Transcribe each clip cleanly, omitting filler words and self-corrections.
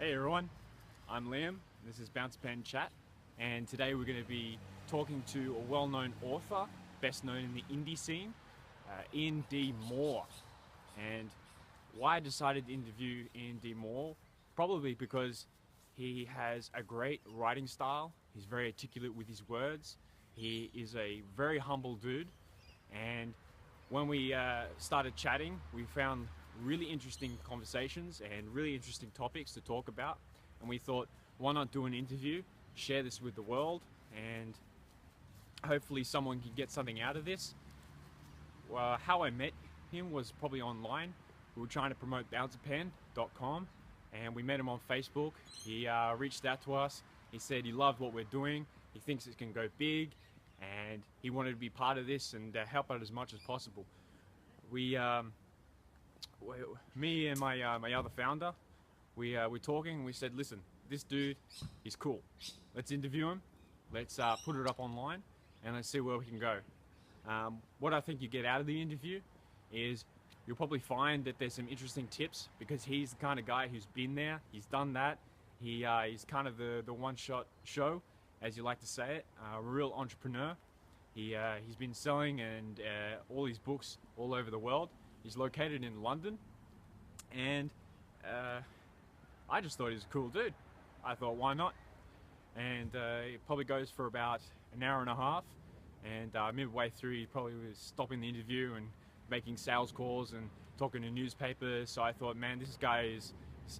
Hey everyone, I'm Liam, this is Bouncepen Chat, and today we're going to be talking to a well-known author, best known in the indie scene, Ian D. Moore. And why I decided to interview Ian D. Moore? Probably because he has a great writing style, he's very articulate with his words, he is a very humble dude, and when we started chatting, we found really interesting conversations and really interesting topics to talk about, and we thought, why not do an interview, share this with the world, and hopefully someone can get something out of this. How I met him was probably online. We were trying to promote Bouncepen.com, and we met him on Facebook. He reached out to us. He said he loved what we're doing, he thinks it can go big, and he wanted to be part of this and help out as much as possible. Me and my other founder, we're talking. We said, listen, this dude is cool. Let's interview him. Let's put it up online, and let's see where we can go. What I think you get out of the interview is you'll probably find that there's some interesting tips, because he's the kind of guy who's been there, he's done that. He's kind of the one-shot show, as you like to say it, a real entrepreneur. He's been selling and all his books all over the world. He's located in London, and I just thought he was a cool dude. I thought, why not? And it probably goes for about an hour and a half, and midway through he probably was stopping the interview and making sales calls and talking to newspapers. So I thought, man, this guy is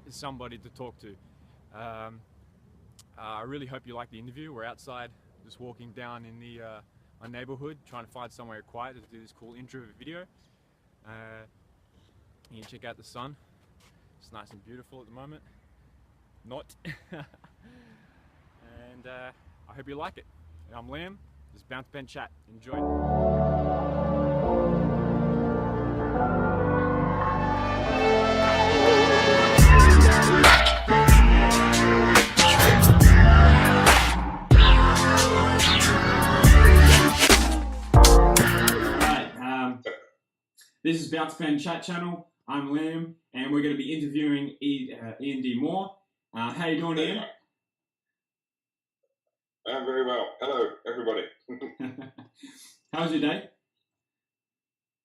somebody to talk to. I really hope you like the interview. We're outside just walking down in my neighborhood, trying to find somewhere quiet to do this cool intro video. You can check out the sun. It's nice and beautiful at the moment. Not. And I hope you like it. I'm Liam. This is Bouncepen Chat. Enjoy. This is Bouncepen Chat Channel. I'm Liam, and we're going to be interviewing Ian D. Moore. How you doing, Ian? I'm very well. Hello, everybody. How's your day?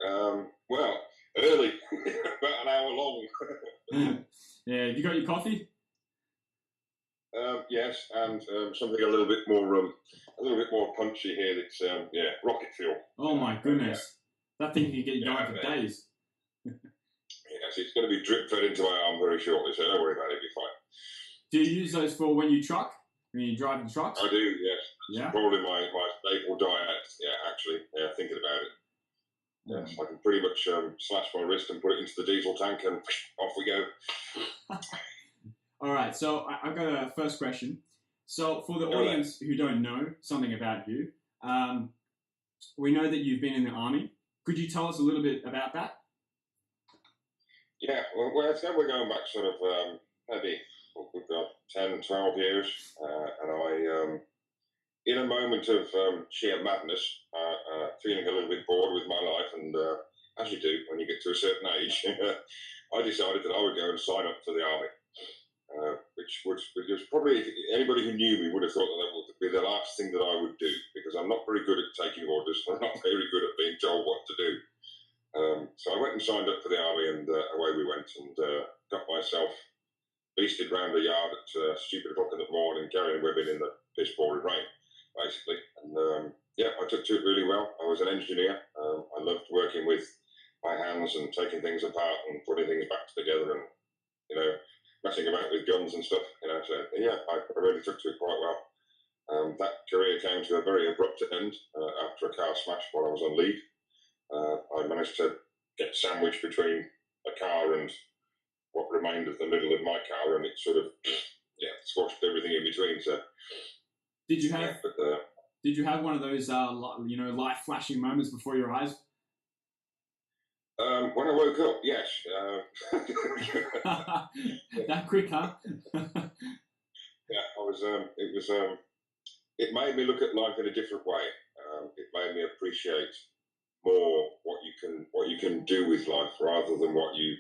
Well, early, about an hour long. Yeah, have you got your coffee? Yes, and something a little bit more punchy here. It's rocket fuel. Oh my goodness. That thing can get you going for days. Yes, it's going to be drip fed into my arm very shortly, so don't worry about it, it'll be fine. Do you use those for when you truck? When you drive the trucks? I do, yes. Yeah? Probably my staple diet, actually, thinking about it. Yes, I can pretty much slash my wrist and put it into the diesel tank and off we go. All right, so I've got a first question. So for the audience who don't know something about you, we know that you've been in the army. Could you tell us a little bit about that? Yeah, well, we're going back sort of maybe we've got 10, 12 years, and I, in a moment of sheer madness, feeling a little bit bored with my life, and as you do when you get to a certain age, I decided that I would go and sign up for the army, which was probably, anybody who knew me would have thought that would be the last thing that I would do, because I'm not very good at taking orders, and I'm not very good at being told what to do. So I went and signed up for the army, and away we went, and got myself beasted round the yard at stupid o'clock in the morning, carrying women in the piss-pouring rain, basically. And I took to it really well. I was an engineer. I loved working with my hands and taking things apart and putting things back together, and messing about with guns and stuff. So I really took to it quite well. That career came to a very abrupt end after a car smash while I was on leave. I managed to get sandwiched between a car and what remained of the middle of my car, and it sort of squashed everything in between. So did you have one of those life flashing moments before your eyes? When I woke up, yes. That quick, huh? Yeah, I was. It made me look at life in a different way. It made me appreciate more what you can do with life, rather than what you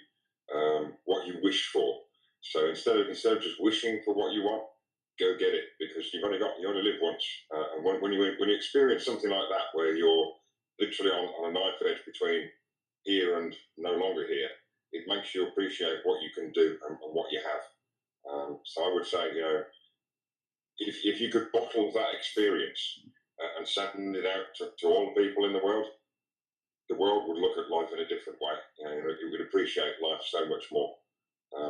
wish for. So instead of just wishing for what you want, go get it, because you only live once. And when you experience something like that, where you're literally on a knife edge between here and no longer here, it makes you appreciate what you can do and what you have. So I would say, if you could bottle that experience and send it out to all the people in the world would look at life in a different way. You would appreciate life so much more.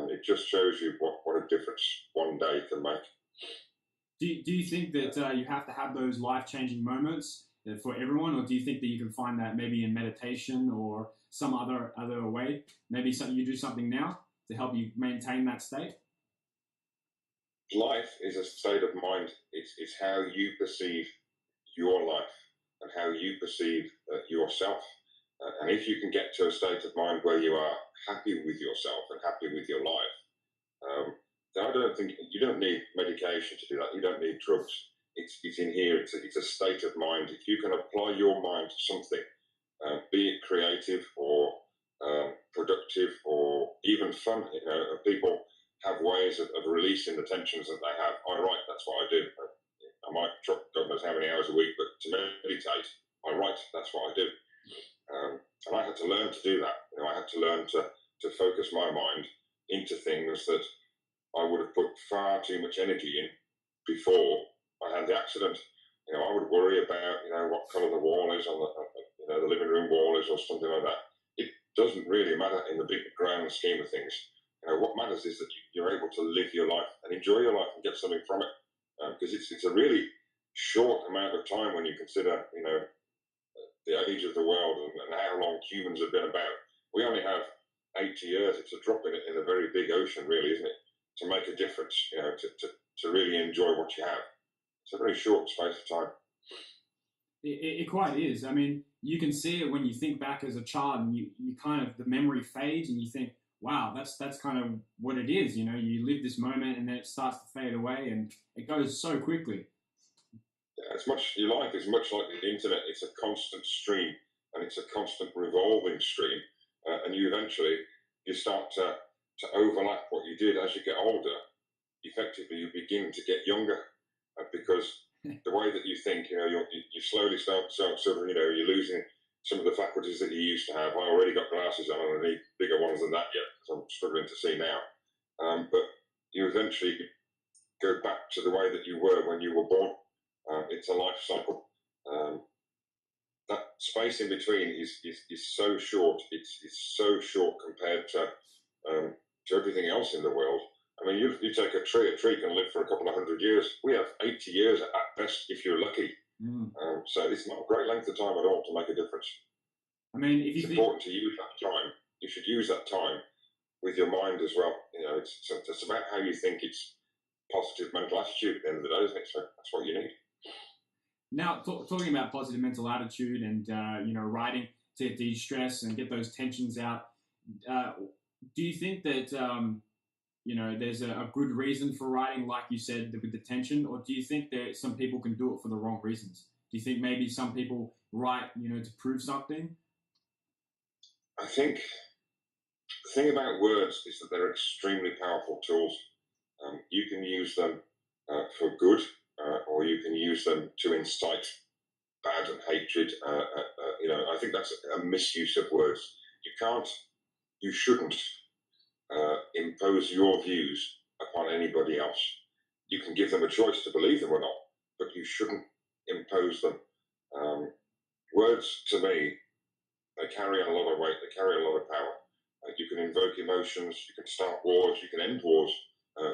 It just shows you what a difference one day can make. Do you think that you have to have those life-changing moments for everyone, or do you think that you can find that maybe in meditation or some other way? Maybe you do something now to help you maintain that state? Life is a state of mind. It's how you perceive your life and how you perceive yourself. And if you can get to a state of mind where you are happy with yourself and happy with your life, then I don't think you don't need medication to do that. You don't need drugs. It's in here. It's a state of mind. If you can apply your mind to something, be it creative or productive or even fun, people have ways of releasing the tensions that they have. I write. That's what I do. I might truck God knows how many hours a week, but to meditate, I write. That's what I do. And I had to learn to do that. I had to learn to focus my mind into things that I would have put far too much energy in before I had the accident. I would worry about what colour the wall is on the living room wall is or something like that. It doesn't really matter in the big grand scheme of things. What matters is that you're able to live your life and enjoy your life and get something from it. Because it's a really short amount of time when you consider the age of the world and how long humans have been about. We only have 80 years. It's a drop in a very big ocean, really, isn't it? To make a difference, to really enjoy what you have. It's a very short space of time. It quite is. I mean, you can see it when you think back as a child, and you kind of, the memory fades, and you think, wow, that's kind of what it is. You live this moment, and then it starts to fade away, and it goes so quickly. Yeah, your life is much like the internet. It's a constant stream, and it's a constant revolving stream, and you start to overlap what you did as you get older. Effectively, you begin to get younger, because the way that you think, you slowly start you're losing some of the faculties that you used to have. I already got glasses on, and I need bigger ones than that yet, because I'm struggling to see now. But you eventually go back to the way that you were when you were born. It's a life cycle. That space in between is so short. It's so short compared to everything else in the world. I mean, you take a tree can live for a couple of 100 years. We have 80 years at best if you're lucky. So it's not a great length of time at all to make a difference. I mean, if it's important to use that time. You should use that time with your mind as well. It's about how you think. It's positive mental attitude at the end of the day, isn't it? So that's what you need. Now, talking about positive mental attitude and writing to de-stress and get those tensions out, do you think that there's a good reason for writing, like you said, with the tension, or do you think that some people can do it for the wrong reasons? Do you think maybe some people write, to prove something? I think the thing about words is that they're extremely powerful tools. You can use them for good, or you can use them to incite bad and hatred. I think that's a misuse of words. You shouldn't impose your views upon anybody else. You can give them a choice to believe them or not, but you shouldn't impose them. Words, to me, they carry a lot of weight, they carry a lot of power. You can invoke emotions, you can start wars, you can end wars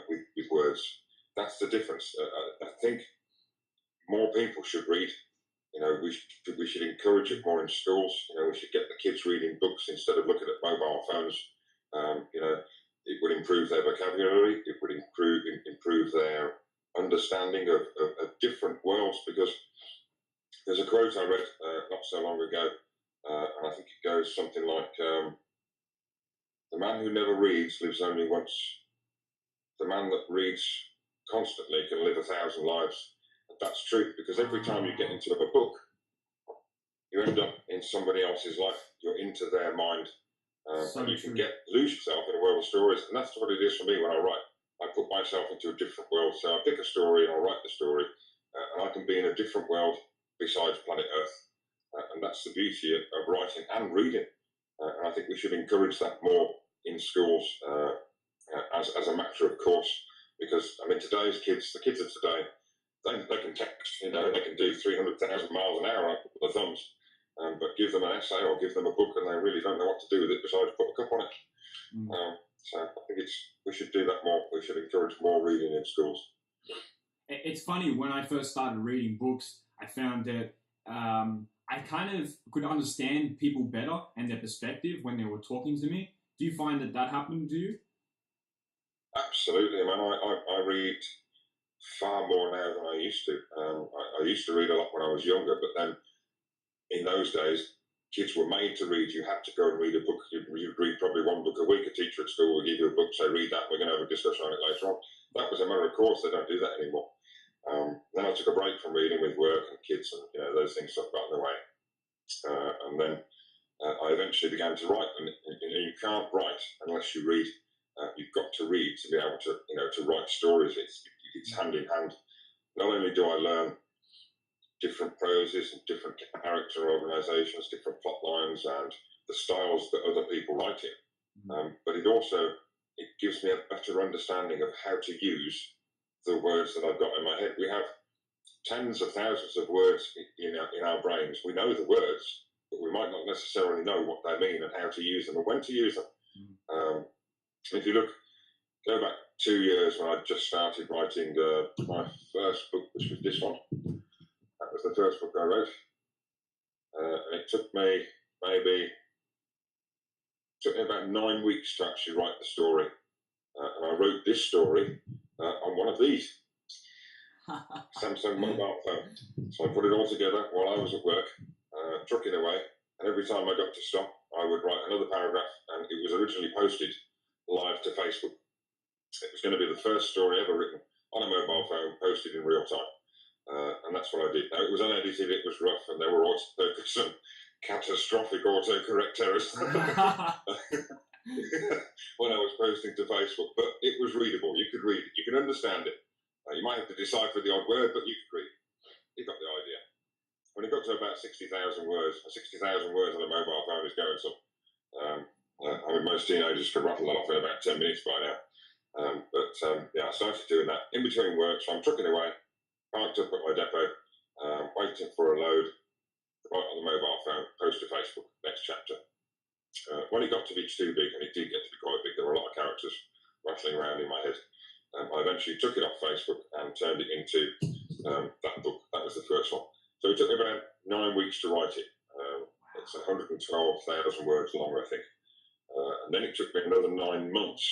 with words. That's the difference. I think more people should read. We should encourage it more in schools. We should get the kids reading books instead of looking at mobile phones. It would improve their vocabulary. It would improve their understanding of different worlds. Because there's a quote I read not so long ago, and I think it goes something like, "The man who never reads lives only once. The man that reads constantly can live 1,000 lives." And that's true, because every time you get into a book, you end up in somebody else's life. You're into their mind. And you can lose yourself in a world of stories, and that's what it is for me when I write. I put myself into a different world, so I pick a story and I'll write the story, and I can be in a different world besides planet Earth, and that's the beauty of writing and reading. And I think we should encourage that more in schools as a matter of course, because I mean today's kids, the kids of today, they can text, you know, they can do 300,000 miles an hour up with their thumbs, but give them an essay or give them a book and they really don't know what to do with it besides put a cup on it. So I think we should do that more. We should encourage more reading in schools. It's funny, when I first started reading books, I found that I kind of could understand people better and their perspective when they were talking to me. Do you find that happened to you? Absolutely. I mean, I read far more now than I used to. I used to read a lot when I was younger, but then in those days, kids were made to read. You had to go and read a book. You'd read probably one book a week. A teacher at school would give you a book, say, read that. We're going to have a discussion on it later on. That was a matter of course. They don't do that anymore. Then I took a break from reading with work and kids, and you know, those things sort of got in the way. And then I eventually began to write. And you can't write unless you read. You've got to read to be able to, you know, to write stories. It's hand in hand. Not only do I learn different proses and different character organisations, different plot lines, and the styles that other people write in, but it gives me a better understanding of how to use the words that I've got in my head. We have tens of thousands of words in our brains. We know the words, but we might not necessarily know what they mean and how to use them and when to use them. If you go back 2 years when I just started writing my first book, which was this one. That was the first book I wrote. And it took me about 9 weeks to actually write the story. And I wrote this story on one of these Samsung mobile phone. So I put it all together while I was at work, truck it away, and every time I got to stop, I would write another paragraph, and it was originally posted live to Facebook. It was going to be the first story ever written on a mobile phone, posted in real time. And that's what I did. Now, it was unedited, it was rough, and there were some catastrophic autocorrect errors when I was posting to Facebook, but it was readable. You could read it, you could understand it. You might have to decipher the odd word, but you could read it. You got the idea. When it got to about 60,000 words, 60,000 words on a mobile phone is going some. I mean, most teenagers could rattle that off in about 10 minutes by now. Yeah, I started doing that in between work, so I'm trucking away, parked up at my depot, waiting for a load, right on the mobile phone, post to Facebook, next chapter. When it got to be too big, and it did get to be quite big, there were a lot of characters rattling around in my head. I eventually took it off Facebook and turned it into that book. That was the first one. So it took me about 9 weeks to write it. It's 112,000 words long, I think. And then it took me another 9 months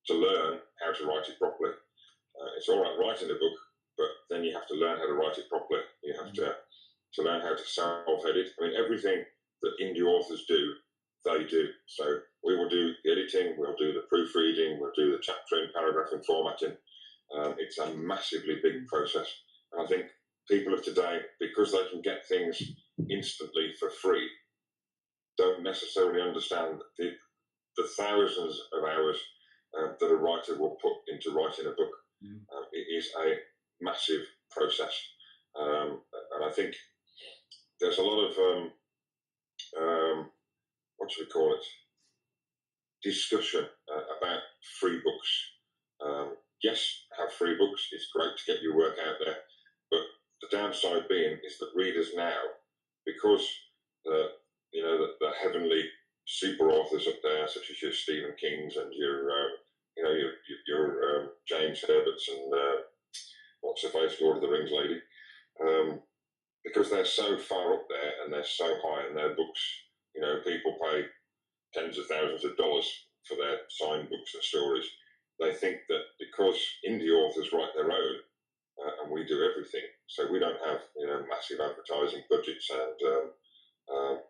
to learn how to write it properly. It's all right writing a book, but then you have to learn how to write it properly. You have to learn how to self-edit. I mean, everything that indie authors do, they do. So we will do the editing, we'll do the proofreading, we'll do the chaptering, paragraphing, formatting. It's a massively big process. And I think people of today, because they can get things instantly for free, don't necessarily understand the thousands of hours that a writer will put into writing a book. It is a massive process. And I think there's a lot of, what should we call it, discussion about free books. Yes, have free books. It's great to get your work out there. But the downside being is that readers now, because the heavenly super authors up there, such as your Stephen Kings and your James Herberts and what's her face, Lord of the Rings lady, because they're so far up there and they're so high in their books, you know, people pay tens of thousands of dollars for their signed books and stories. They think that because indie authors write their own and we do everything, so we don't have massive advertising budgets and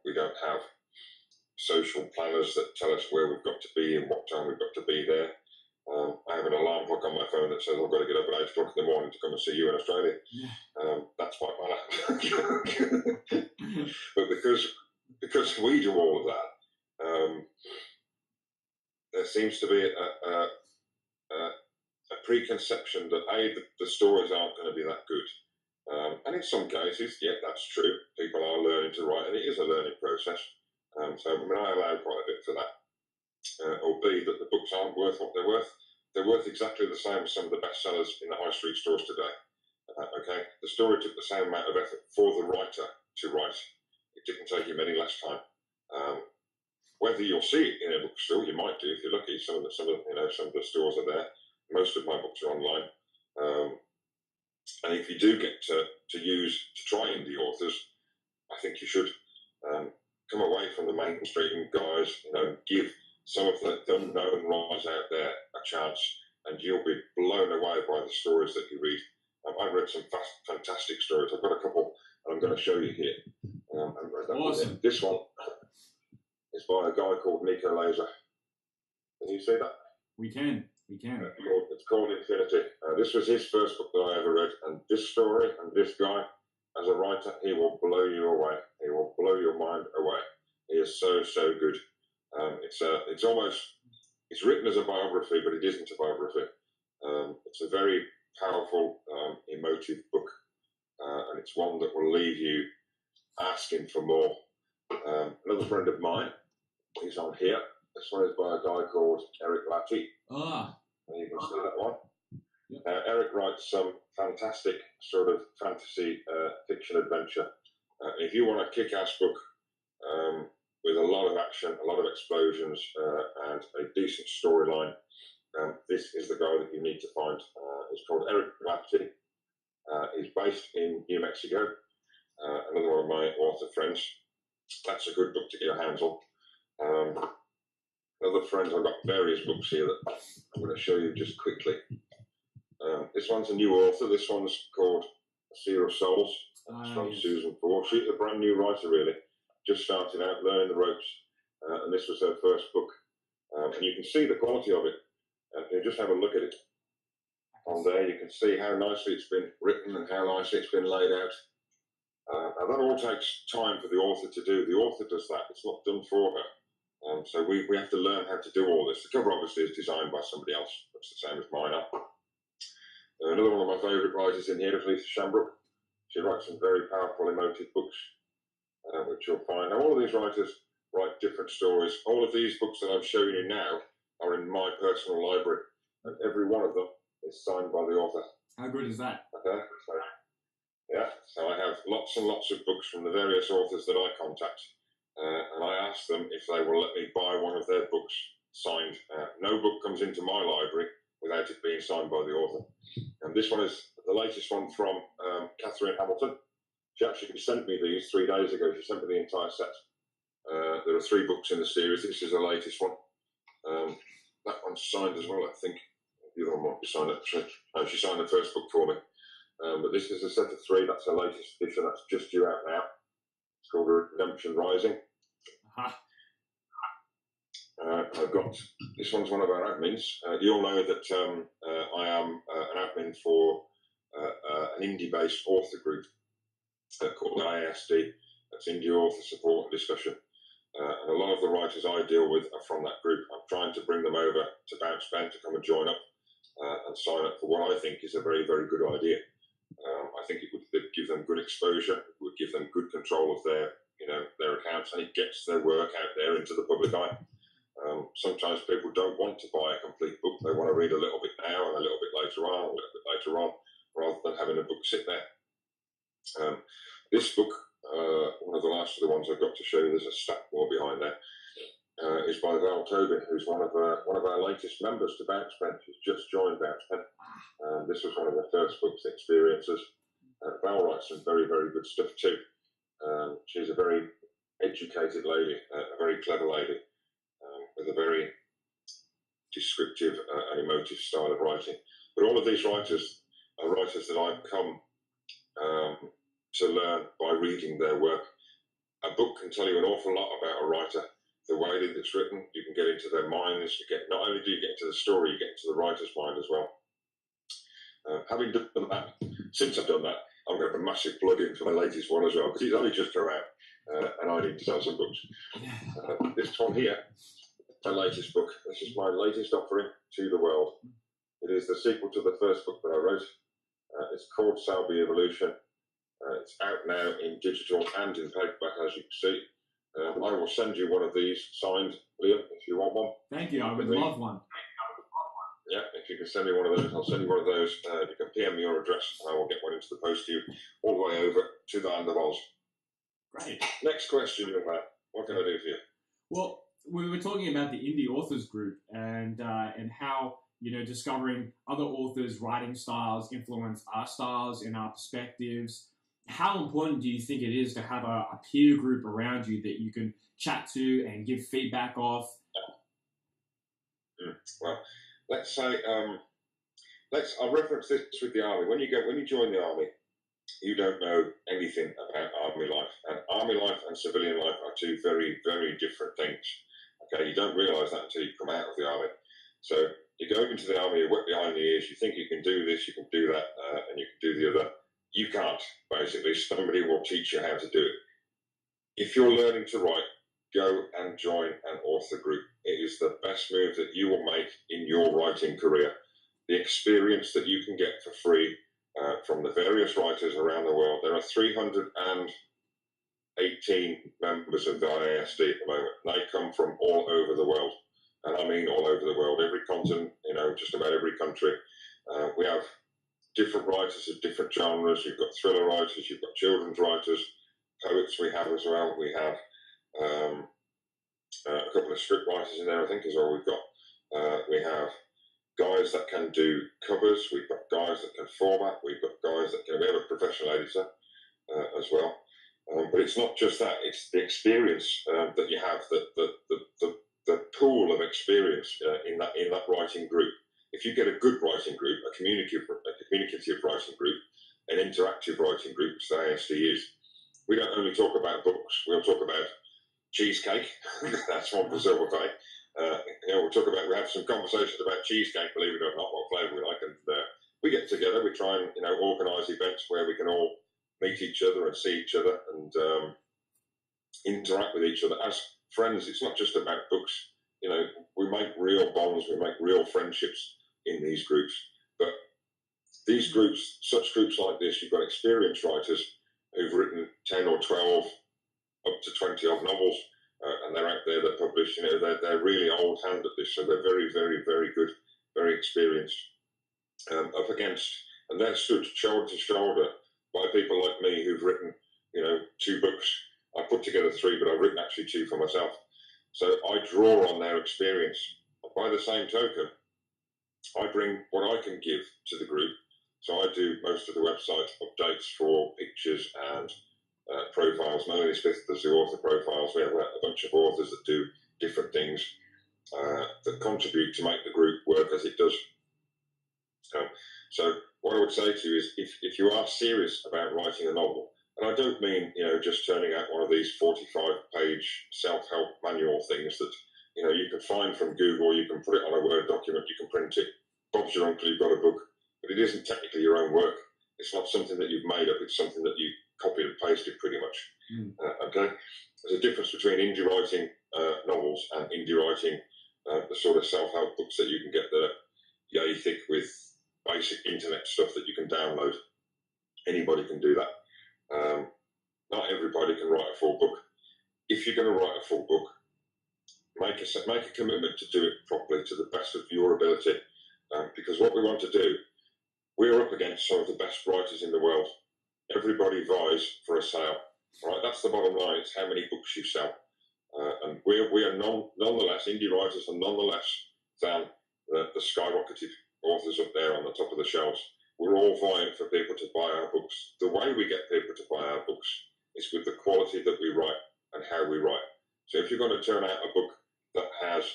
we don't have social planners that tell us where we've got to be and what time we've got to be there. I have an alarm clock on my phone that says I've got to get up at 8 o'clock in the morning to come and see you in Australia. That's quite minor. But because we do all of that, seems to be a preconception that the stories aren't going to be that good. And in some cases, yeah, that's true. People are learning to write, and it is a learning process. So I mean, I allow quite a bit for that. Or B, that the books aren't worth what they're worth. They're worth exactly the same as some of the bestsellers in the high street stores today. Okay, the story took the same amount of effort for the writer to write. It didn't take him any less time. Whether you'll see it in a bookstore, you might do if you're lucky. Some of the stores are there. Most of my books are online. And if you do get to try indie authors, I think you should come away from the mainstream guys. Give some of the unknown writers out there a chance, and you'll be blown away by the stories that you read. I've read some fantastic stories. I've got a couple, and I'm going to show you here. Awesome. This one is by a guy called Nico Laser. Can you see that? We can. It's called Infinity. This was his first book that I ever read, and this story and this guy, as a writer, he will blow you away. He will blow your mind away. He is so good. It's written as a biography, but it isn't a biography. It's a very powerful, emotive book, and it's one that will leave you asking for more. Another friend of mine, he's on here. This one is by a guy called Eric Blackie. And you can see that one. Yep. Eric writes some fantastic sort of fantasy fiction adventure. If you want a kick-ass book with a lot of action, a lot of explosions, and a decent storyline, this is the guy that you need to find. He's called Eric Blackie. He's based in New Mexico. Another one of my author friends. That's a good book to get your hands on. Other friends, I've got various books here that I'm going to show you just quickly. This one's a new author. This one's called Seer of Souls. It's from Susan Ford. She's a brand new writer, really, just starting out, learning the ropes. And this was her first book. And you can see the quality of it. You just have a look at it. On there, you can see how nicely it's been written and how nicely it's been laid out. Now, that all takes time for the author to do. The author does that. It's not done for her. So we have to learn how to do all this. The cover obviously is designed by somebody else. It's the same as mine are. Another one of my favourite writers in here is Lisa Shambrook. She writes some very powerful, emotive books, which you'll find. Now, all of these writers write different stories. All of these books that I'm showing you now are in my personal library, and every one of them is signed by the author. How good is that? Okay, so I have lots and lots of books from the various authors that I contact. And I ask them if they will let me buy one of their books signed. No book comes into my library without it being signed by the author. And this one is the latest one from Catherine Hamilton. She actually sent me these 3 days ago. She sent me the entire set. There are 3 books in the series. This is the latest one. That one's signed as well, I think. The other one might be signed actually. She signed the first book for me. But this is a set of 3. That's her latest edition. That's just due out now. It's called Redemption Rising. I've got, this one's one of our admins. You all know that I am an admin for an indie-based author group called IASD. That's Indie Author Support and Discussion. And a lot of the writers I deal with are from that group. I'm trying to bring them over to Bouncepen to come and join up and sign up for what I think is a very, very good idea. I think it would give them good exposure, it would give them good control of their accounts, and it gets their work out there into the public eye. Sometimes people don't want to buy a complete book. They want to read a little bit now and a little bit later on, rather than having a book sit there. This book, one of the last of the ones I've got to show you, there's a stat more behind there, is by Val Tobin, who's one of our latest members to Bouncepen. She's just joined Bouncepen. This was one of her first books experiences. Val writes some very, very good stuff too. She's a very educated lady, a very clever lady, with a very descriptive and emotive style of writing. But all of these writers are writers that I've come to learn by reading their work. A book can tell you an awful lot about a writer. The way that it's written, you can get into their minds. Not only do you get into the story, you get into the writer's mind as well. Having done that, since I've done that, I'm going to have a massive plug-in for my latest one as well, because it's only just come out, and I need to sell some books. This one here my latest book. This is my latest offering to the world. It is the sequel to the first book that I wrote. It's called Selvi Evolution. It's out now in digital and in paperback, as you can see. I will send you one of these signed, Liam, if you want one. Thank you. I would love one. Yeah, if you can send me one of those, I'll send you one of those. You can PM me your address, and I will get one into the post to you all the way over to the land of Oz. Great. Next question, young man. What can I do for you? Well, we were talking about the indie authors group and how, you know, discovering other authors' writing styles influence our styles and our perspectives. How important do you think it is to have a peer group around you that you can chat to and give feedback off? Well, let's say I'll reference this with the army. When you join the army, you don't know anything about army life, and army life and civilian life are two very, very different things. Okay, you don't realise that until you come out of the army. So you go into the army, you're wet behind the ears. You think you can do this, you can do that, and you can do the other. You can't. Basically, somebody will teach you how to do it. If you're learning to write, go and join an author group. It is the best move that you will make in your writing career. The experience that you can get for free from the various writers around the world. There are 318 members of the IASD at the moment. They come from all over the world, and I mean all over the world, every continent, you know, just about every country. We have different writers of different genres. You've got thriller writers, you've got children's writers, poets we have as well. We have a couple of script writers in there, I think, as well. We have guys that can do covers. We've got guys that can format. We've got guys that can. We have a professional editor as well. But it's not just that; it's the experience that you have. The pool of experience in that writing group. If you get a good writing group, a communicative writing group, an interactive writing group, which the ASD is, we don't only talk about books. We'll talk about cheesecake. That's one for Silver Bay. We have some conversations about cheesecake, believe it or not, what flavour we like, and we get together. We try and organise events where we can all meet each other and see each other and interact with each other as friends. It's not just about books. You know, we make real bonds, we make real friendships in these groups. But these groups, such groups like this, you've got experienced writers who've written 10 or 12, up to 20 odd novels. And they're out there, they're published, you know, they're really old hand at this, so they're very, very, very good, very experienced. Up against, and they're stood shoulder to shoulder by people like me who've written, you know, 2 books. I put together 3, but I've written actually 2 for myself. So I draw on their experience. By the same token, I bring what I can give to the group. So I do most of the website updates for pictures and profiles. Melanie Smith does the author profiles. We have a bunch of authors that do different things that contribute to make the group work as it does. So what I would say to you is, if you are serious about writing a novel, and I don't mean, you know, just turning out one of these 45-page self-help manual things that, you know, you can find from Google, you can put it on a Word document, you can print it. Bob's your uncle, you've got a book, but it isn't technically your own work. It's not something that you've made up. It's something that you copied and pasted pretty much. Okay? There's a difference between indie writing novels and indie writing the sort of self-help books that you can get that are yay thick with basic internet stuff that you can download. Anybody can do that. Not everybody can write a full book. If you're going to write a full book, make a commitment to do it properly to the best of your ability, because what we want to do, we're up against some of the best writers in the world. Everybody vies for a sale. Right? That's the bottom line. It's how many books you sell. And we are nonetheless, indie writers are nonetheless than the skyrocketed authors up there on the top of the shelves. We're all vying for people to buy our books. The way we get people to buy our books is with the quality that we write and how we write. So if you're going to turn out a book that has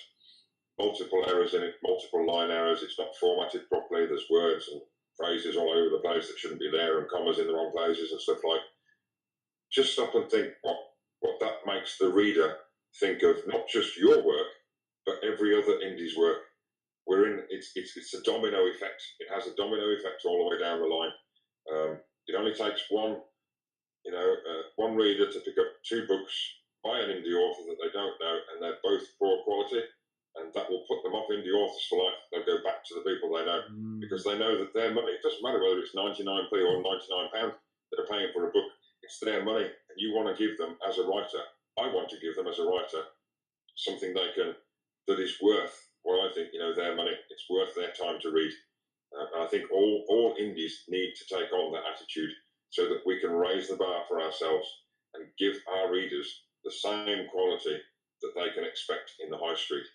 multiple errors in it, multiple line errors, it's not formatted properly, there's words and phrases all over the place that shouldn't be there and commas in the wrong places and stuff like, just stop and think what that makes the reader think of, not just your work, but every other indie's work. It's a domino effect. It has a domino effect all the way down the line. It only takes one reader to pick up 2 books by an indie author that they don't know, and they're both poor quality. and that will put them off indie authors for life. They'll go back to the people they know because they know that their money, it doesn't matter whether it's 99p or £99 that are paying for a book, it's their money, and you want to give them as a writer. I want to give them as a writer something they can, that is worth what I think, their money. It's worth their time to read. And I think all indies need to take on that attitude so that we can raise the bar for ourselves and give our readers the same quality that they can expect in the high street.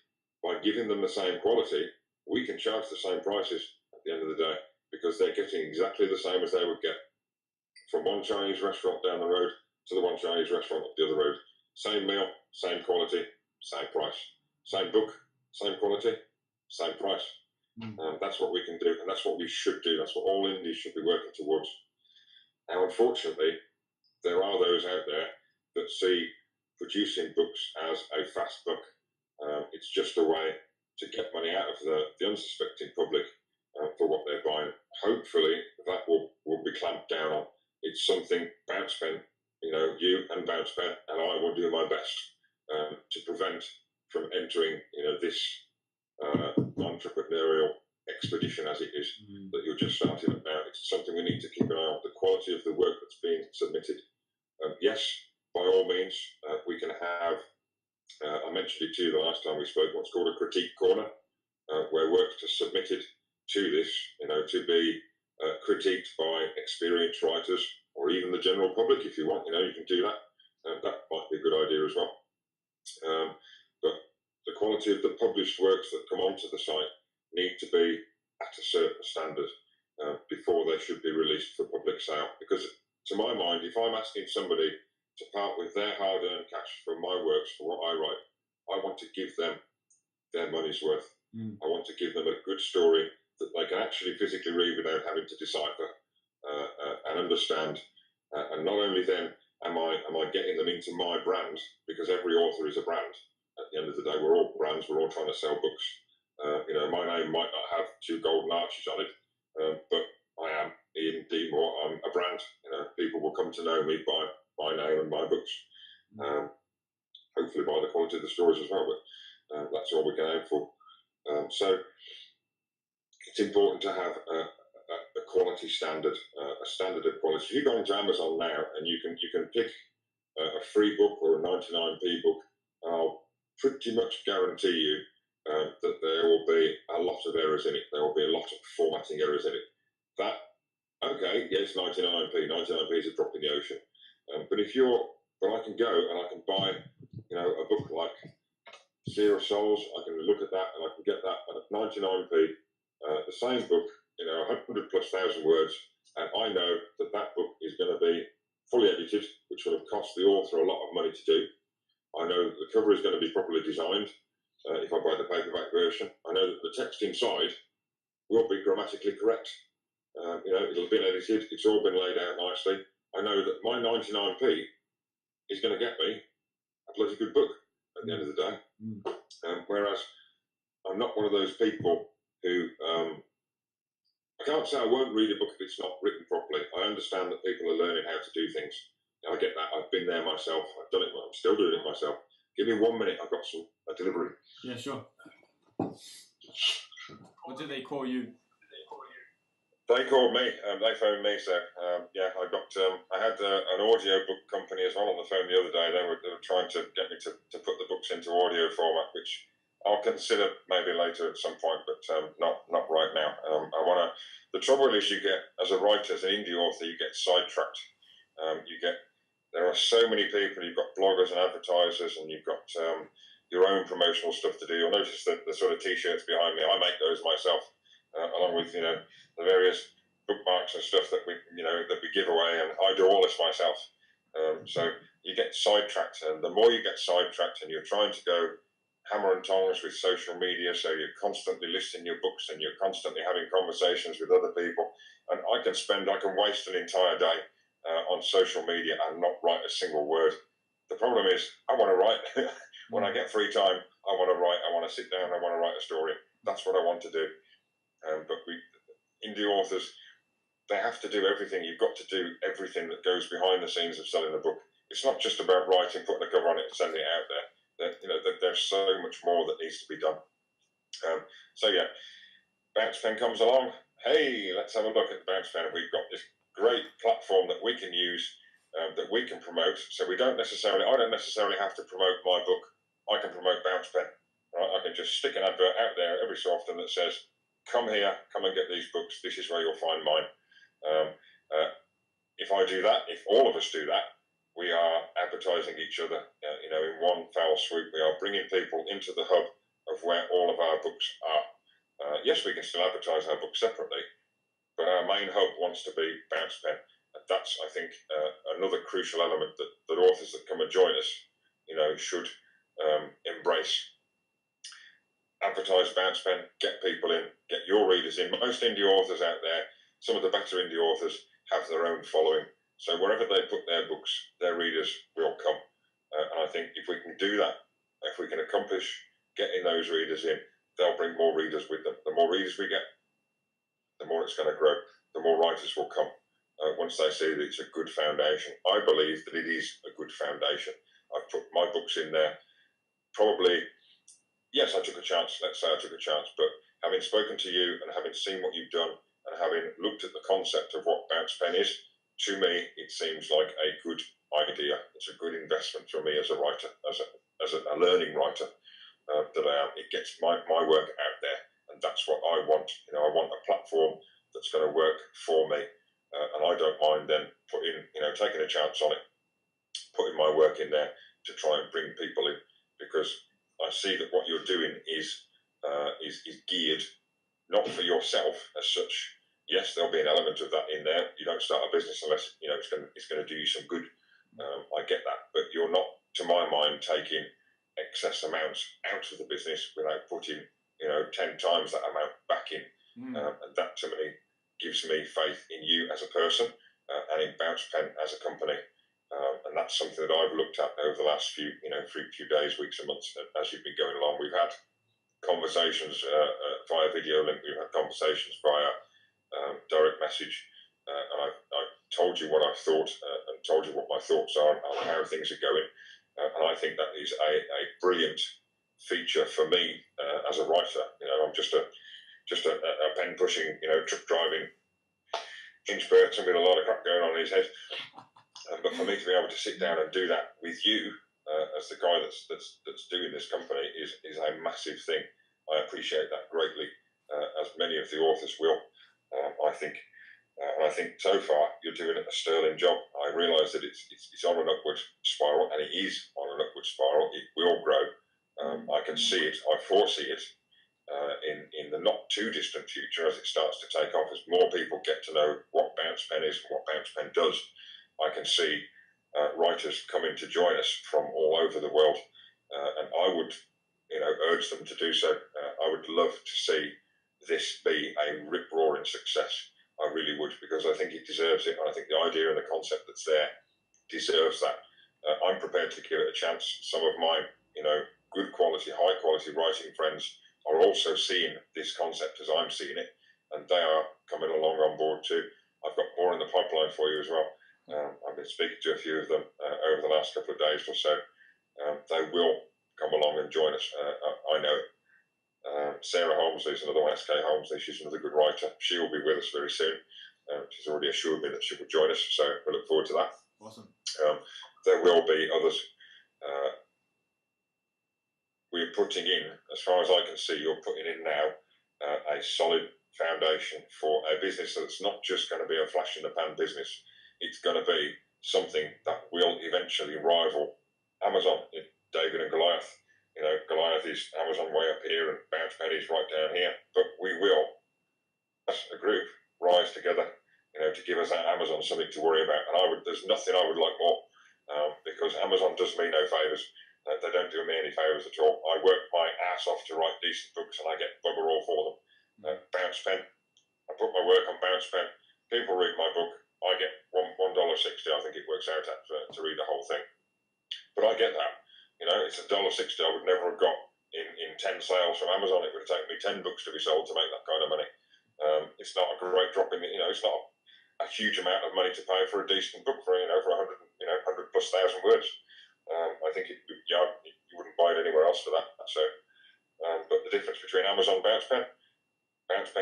By giving them the same quality, we can charge the same prices at the end of the day because they're getting exactly the same as they would get from one Chinese restaurant down the road to the one Chinese restaurant up the other road. Same meal, same quality, same price. Same book, same quality, same price. That's what we can do, and that's what we should do. That's what all indies should be working towards. Now, unfortunately, there are those out there that see producing books as a fast buck. It's just a way to get money out of the unsuspecting public for what they're buying. Hopefully, that will be clamped down on. It's something Bouncepen, you and Bouncepen, and I will do my best to prevent from entering, this entrepreneurial expedition as it is that you're just starting up now. It's something we need to keep an eye on, the quality of the work that's being submitted. Yes, by all means, we can have, I mentioned it to you the last time we spoke, what's called a critique corner, where works are submitted to this, to be critiqued by experienced writers or even the general public if you want, you can do that. That might be a good idea as well. But the quality of the published works that come onto the site need to be at a certain standard before they should be released for public sale. Because to my mind, if I'm asking somebody to part with their hard-earned cash for my works, for what I write, I want to give them their money's worth. I want to give them a good story that they can actually physically read without having to decipher and understand. And not only then am I getting them into my brand, because every author is a brand. At the end of the day, we're all brands. We're all trying to sell books. My name might not have 2 golden arches on it, but I am Ian D. Moore. I'm a brand. People will come to know me by my name and my books. Hopefully by the quality of the stories as well. But that's all we can aim for. So it's important to have a quality standard, a standard of quality. If you go onto Amazon now and you can pick a free book or a 99p book, I'll pretty much guarantee you that there will be a lot of errors in it. There will be a lot of formatting errors in it. Okay, yes, 99p. 99p is a drop in the ocean. But I can go and I can buy, a book like Sea of Souls. I can look at that and I can get that at 99p. The same book, 100 plus thousand words, and I know that book is going to be fully edited, which will have cost the author a lot of money to do. I know that the cover is going to be properly designed if I buy the paperback version. I know that the text inside will be grammatically correct. It'll be edited. It's all been laid out nicely. I know that my 99p is going to get me a bloody good book at the end of the day. Whereas I'm not one of those people who I can't say I won't read a book if it's not written properly. I understand that people are learning how to do things. I get that. I've been there myself. I've done it. I'm still doing it myself. Give me 1 minute. I've got a delivery. Yeah, sure. What do they call you? They called me. They phoned me. So I had an audio book company as well on the phone the other day. They were trying to get me to put the books into audio format, which I'll consider maybe later at some point, but not right now. The trouble is, you get, as a writer, as an indie author, you get sidetracked. There are so many people. You've got bloggers and advertisers, and you've got your own promotional stuff to do. You'll notice that the sort of T-shirts behind me, I make those myself, along with the various bookmarks and stuff that we give away, and I do all this myself. So you get sidetracked, and the more you get sidetracked, and you're trying to go hammer and tongs with social media, so you're constantly listing your books and you're constantly having conversations with other people, and I can waste an entire day on social media and not write a single word. The problem is, I want to write. When I get free time, I want to write. I want to sit down. I want to write a story. That's what I want to do. But indie authors, they have to do everything. You've got to do everything that goes behind the scenes of selling a book. It's not just about writing, putting a cover on it, and sending it out there. there's so much more that needs to be done. So yeah, Bouncepen comes along. Hey, let's have a look at Bouncepen. We've got this great platform that we can use, that we can promote. So I don't necessarily have to promote my book. I can promote Bouncepen. Right? I can just stick an advert out there every so often that says, come here, come and get these books. This is where you'll find mine. If I do that, if all of us do that, we are advertising each other, in one foul swoop. We are bringing people into the hub of where all of our books are. Yes, we can still advertise our books separately, but our main hub wants to be Bouncepen. And that's, I think, another crucial element that authors that come and join us, should embrace. Advertise Bouncepen, get people in, get your readers in. Most indie authors out there, some of the better indie authors, have their own following. So wherever they put their books, their readers will come. And I think if we can do that, if we can accomplish getting those readers in, they'll bring more readers with them. The more readers we get, the more it's going to grow. The more writers will come once they see that it's a good foundation. I believe that it is a good foundation. I've put my books in there. Probably, yes, I took a chance. Let's say I took a chance. But having spoken to you and having seen what you've done and having looked at the concept of what Bouncepen is, to me, it seems like a good idea. It's a good investment for me as a writer, as a learning writer. That I am. It gets my work out there, and that's what I want. I want a platform that's going to work for me, and I don't mind then taking a chance on it, putting my work in there to try and bring people in, because I see that what you're doing is geared not for yourself as such. Yes, there'll be an element of that in there. You don't start a business unless it's going to do you some good. I get that, but you're not, to my mind, taking excess amounts out of the business without putting 10 times that amount back in. And that to me gives me faith in you as a person and in Bouncepen as a company. And that's something that I've looked at over the last few days, weeks and months as you've been going along. We've had conversations via video link, we've had conversations via direct message, and I've told you what I thought and told you what my thoughts are on how things are going. And I think that is a brilliant feature for me as a writer. I'm just a pen pushing, truck driving inch person with a lot of crap going on in his head. But for me to be able to sit down and do that with you as the guy that's doing this company is a massive thing. I appreciate that greatly, as many of the authors will. I think so far you're doing a sterling job. I realise that it's on an upward spiral, and it is on an upward spiral. It will grow. I can see it. I foresee it in the not too distant future as it starts to take off. As more people get to know what Bouncepen is and what Bouncepen does, I can see writers coming to join us from all over the world, and I would, urge them to do so. I would love to see this be a rip-roaring success. I really would, because I think it deserves it, and I think the idea and the concept that's there deserves that. I'm prepared to give it a chance. Some of my, good quality, high quality writing friends are also seeing this concept as I'm seeing it, and they are coming along on board too. I've got more in the pipeline for you as well. I've been speaking to a few of them over the last couple of days or so. They will come along and join us. I know Sarah Holmesley is another one, SK Holmesley. She's another good writer. She will be with us very soon. She's already assured me that she will join us, so we look forward to that. Awesome. There will be others. We're putting in, as far as I can see, you're putting in now a solid foundation for a business that's not just going to be a flash in the pan business. It's going to be something that will eventually rival Amazon. David and Goliath. Goliath is Amazon way up here and Bouncepen is right down here. But we will, as a group, rise together, to give us that Amazon something to worry about. And there's nothing I would like more, because Amazon does me no favours. They don't do me any favours at all. I work my ass off to write decent books and I get bugger all for them. Bouncepen, I put my work on Bouncepen. People read my book. I get $1.60, I think it works out at, to read the whole thing. But I get that. It's $1.60 I would never have got in 10 sales from Amazon. It would have taken me 10 books to be sold to make that kind of money. It's not a great drop in, it's not a huge amount of money to pay for a decent book for 100 plus thousand words. I think you wouldn't buy it anywhere else for that. So, but the difference between Amazon Bouncepen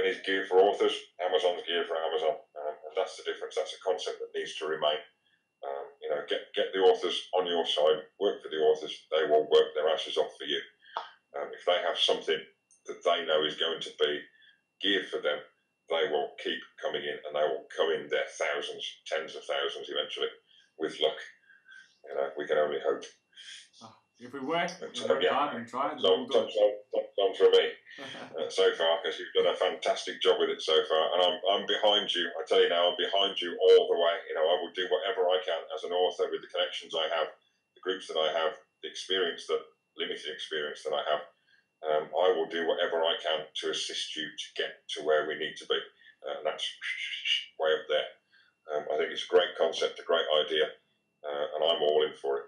is geared for authors, Amazon's geared for Amazon, and that's the difference. That's a concept that needs to remain. Get the authors on your side, work for the authors. They will work their asses off for you. If they have something that they know is going to be geared for them, they will keep coming in, and they will come in their thousands, tens of thousands eventually, with luck. We can only hope. If we work Yeah, hard and try, so for me so far, because you've done a fantastic job with it so far, and I'm behind you. I tell you now, I'm behind you all the way. I will do whatever I can as an author with the connections I have, the groups that I have, the limited experience that I have. I will do whatever I can to assist you to get to where we need to be. And that's way up there. I think it's a great concept, a great idea, and I'm all in for it.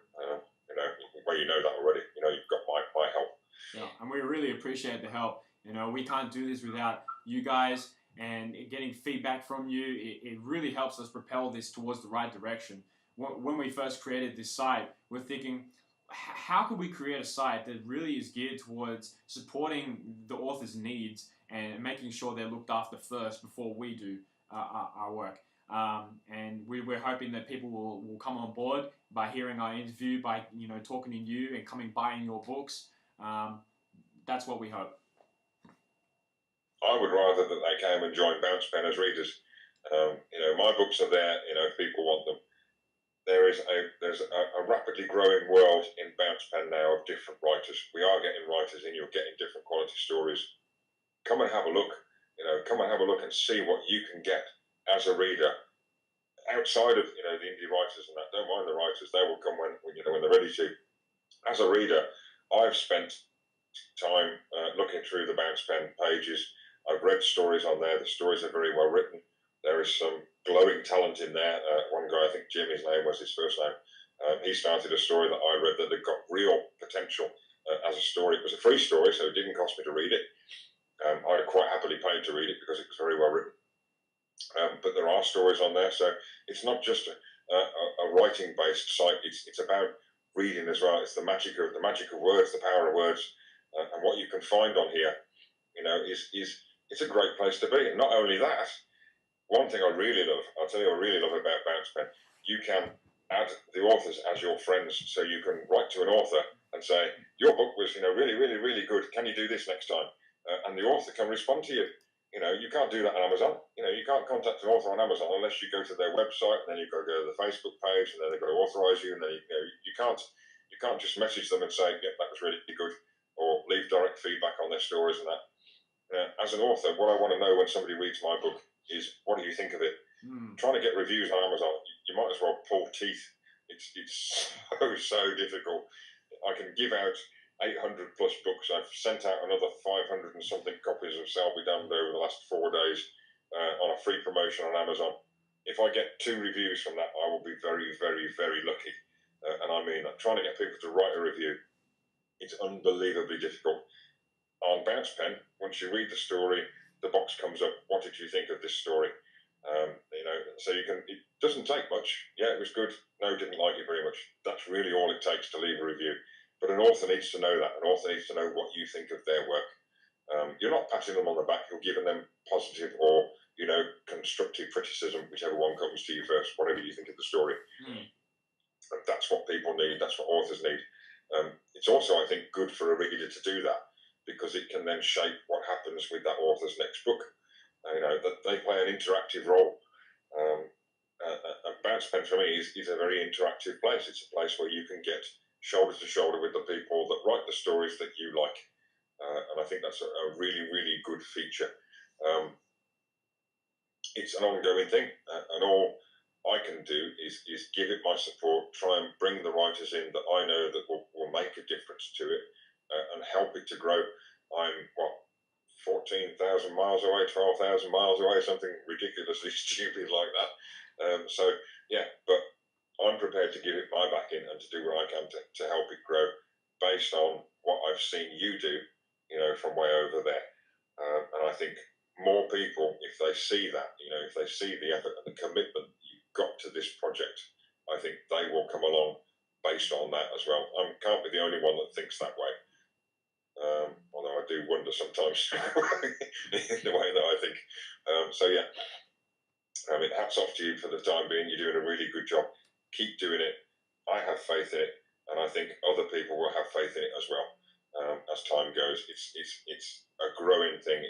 Well, you know that already. You've got my help. Yeah, and we really appreciate the help. We can't do this without you guys, and getting feedback from you, it really helps us propel this towards the right direction. When we first created this site, we're thinking, how could we create a site that really is geared towards supporting the author's needs and making sure they're looked after first before we do our work. And we're hoping that people will come on board by hearing our interview, by talking to you and coming buying your books. That's what we hope. I would rather that they came and joined Bouncepen as readers. My books are there. If people want them. There's a rapidly growing world in Bouncepen now of different writers. We are getting writers in. You're getting different quality stories. Come and have a look. Come and have a look and see what you can get as a reader outside of the indie writers and that. Don't mind the writers; they will come when they're ready to. As a reader, I've spent time looking through the Bouncepen pages. I've read stories on there. The stories are very well written. There is some glowing talent in there. One guy, I think Jim, his name was his first name. He started a story that I read that had got real potential as a story. It was a free story, so it didn't cost me to read it. I'd have quite happily paid to read it because it was very well written. But there are stories on there, so it's not just a writing-based site. It's about reading as well. It's the magic of words, the power of words, and what you can find on here. It's a great place to be. And not only that. One thing I'll tell you I really love about Bouncepen, you can add the authors as your friends, so you can write to an author and say, your book was, really, really, really good. Can you do this next time? And the author can respond to you. You can't do that on Amazon. You can't contact an author on Amazon unless you go to their website, and then you've got to go to the Facebook page, and then they've got to authorize you, and then you can't just message them and say, yeah, that was really good, or leave direct feedback on their stories and that. As an author, what I want to know when somebody reads my book is, what do you think of it? Trying to get reviews on Amazon, you might as well pull teeth. It's so difficult. I can give out 800 plus books. I've sent out another 500 and something copies of Selvi Evolution over the last 4 days on a free promotion on Amazon. If I get 2 reviews from that, I will be very, very, very lucky. And I mean, trying to get people to write a review, it's unbelievably difficult. On Bouncepen, once you read the story, the box comes up. What did you think of this story? So you can. It doesn't take much. Yeah, it was good. No, didn't like it very much. That's really all it takes to leave a review. But an author needs to know that. An author needs to know what you think of their work. You're not patting them on the back. You're giving them positive or constructive criticism, whichever one comes to you first. Whatever you think of the story. And that's what people need. That's what authors need. It's also, I think, good for a reader to do that, because it can then shape what happens with that author's next book. That they play an interactive role. Bouncepen for me is a very interactive place. It's a place where you can get shoulder to shoulder with the people that write the stories that you like. And I think that's a really, really good feature. It's an ongoing thing, and all I can do is give it my support, try and bring the writers in that I know that will make a difference to it, and help it to grow. I'm 14,000 miles away, 12,000 miles away, something ridiculously stupid like that. But I'm prepared to give it my back in and to do what I can to help it grow, based on what I've seen you do, from way over there. And I think more people, if they see that, if they see the effort and the commitment you've got to this project, I think they will come along based on that as well. I can't be the only one that thinks that way. Although I do wonder sometimes the way that I think. So yeah, I mean, hats off to you for the time being. You're doing a really good job. Keep doing it. I have faith in it, and I think other people will have faith in it as well. As time goes, it's a growing thing.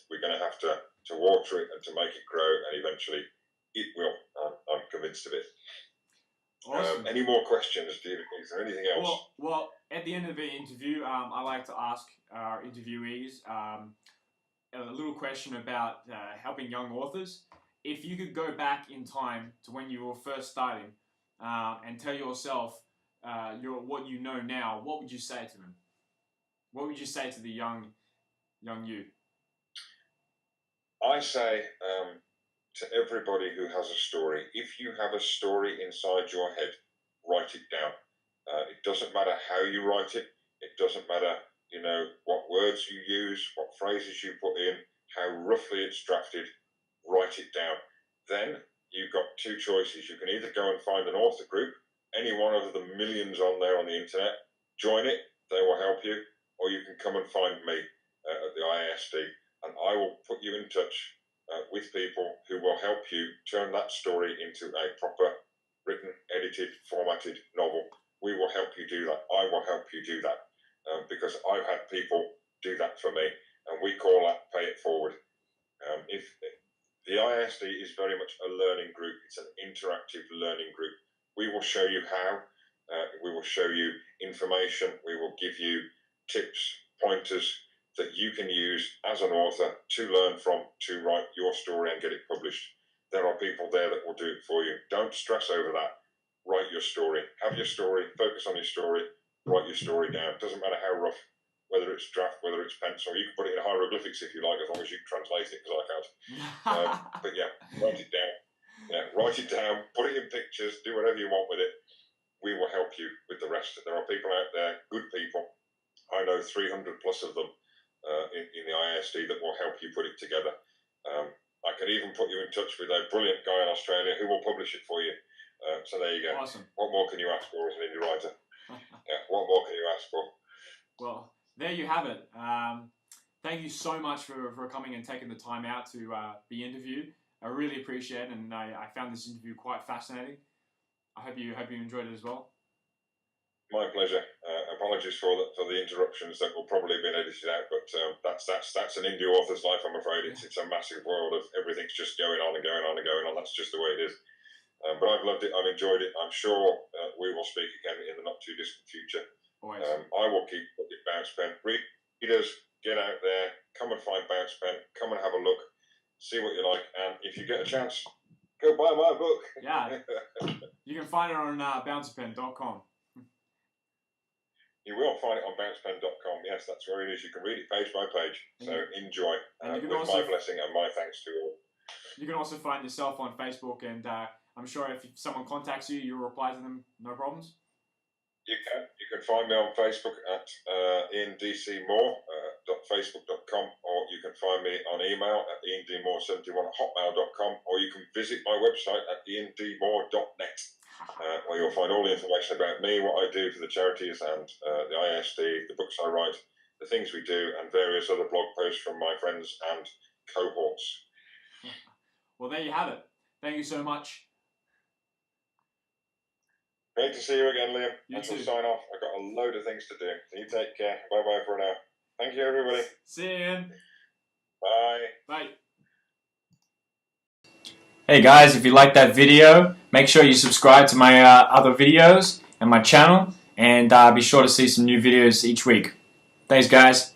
We're going to have to water it and to make it grow, and eventually it will. I'm convinced of it. Awesome. Any more questions? Is there anything else? Well, at the end of the interview, I like to ask our interviewees a little question about helping young authors. If you could go back in time to when you were first starting and tell yourself what you know now, what would you say to them? What would you say to the young you? I say to everybody who has a story, if you have a story inside your head, write it down. It doesn't matter how you write it. It doesn't matter, what words you use, what phrases you put in, how roughly it's drafted. Write it down. Then you've got two choices. You can either go and find an author group, any one of the millions on there on the internet, join it, they will help you, or you can come and find me at the IASD, and I will put you in touch with people who will help you turn that story into a proper written, edited, formatted novel. We will help you do that. I will help you do that because I've had people do that for me, and we call that pay it forward. If the ISD is very much a learning group, it's an interactive learning group. We will show you how, we will show you information, we will give you tips, pointers that you can use as an author to learn from, to write your story and get it published. There are people there that will do it for you. Don't stress over that. Write your story. Have your story, focus on your story, write your story down. Doesn't matter how rough, whether it's draft, whether it's pencil. You can put it in hieroglyphics if you like, as long as you can translate it, because I can't. But yeah, write it down. Yeah, write it down, put it in pictures, do whatever you want with it. We will help you with the rest. There are people out there, good people. I know 300 plus of them in the ISD that will help you put it together. I could even put you in touch with a brilliant guy in Australia who will publish it for you. So there you go. Awesome. What more can you ask for as an indie writer? Yeah, what more can you ask for? Well, there you have it. Thank you so much for coming and taking the time out to be interviewed. I really appreciate it, and I found this interview quite fascinating. I hope you enjoyed it as well. My pleasure. Apologies for the interruptions that will probably have been edited out, but that's an indie author's life, I'm afraid. It's a massive world of everything's just going on and going on and going on. That's just the way it is. But I've loved it. I've enjoyed it. I'm sure we will speak again in the not too distant future. Always. I will keep looking at Bouncepen. Readers, get out there, come and find Bouncepen, come and have a look, see what you like, and if you get a chance, go buy my book. Yeah, you can find it on bouncepen.com. You will find it on bouncepen.com. Yes, that's where it is. You can read it page by page. So enjoy. With my blessing and my thanks to all. You can also find yourself on Facebook, and I'm sure if someone contacts you, you'll reply to them, no problems. You can find me on Facebook at iandcmore.facebook.com, or you can find me on email at iandmore71@hotmail.com, or you can visit my website at iandmore.net, where you'll find all the information about me, what I do for the charities and the ISD, the books I write, the things we do, and various other blog posts from my friends and cohorts. Well, there you have it. Thank you so much. Great to see you again, Liam. You I shall too. sign off. I've got a load of things to do. So you take care. Bye-bye for now. Thank you, everybody. See you. Bye. Bye. Hey guys, if you like that video, make sure you subscribe to my other videos and my channel, and be sure to see some new videos each week. Thanks guys.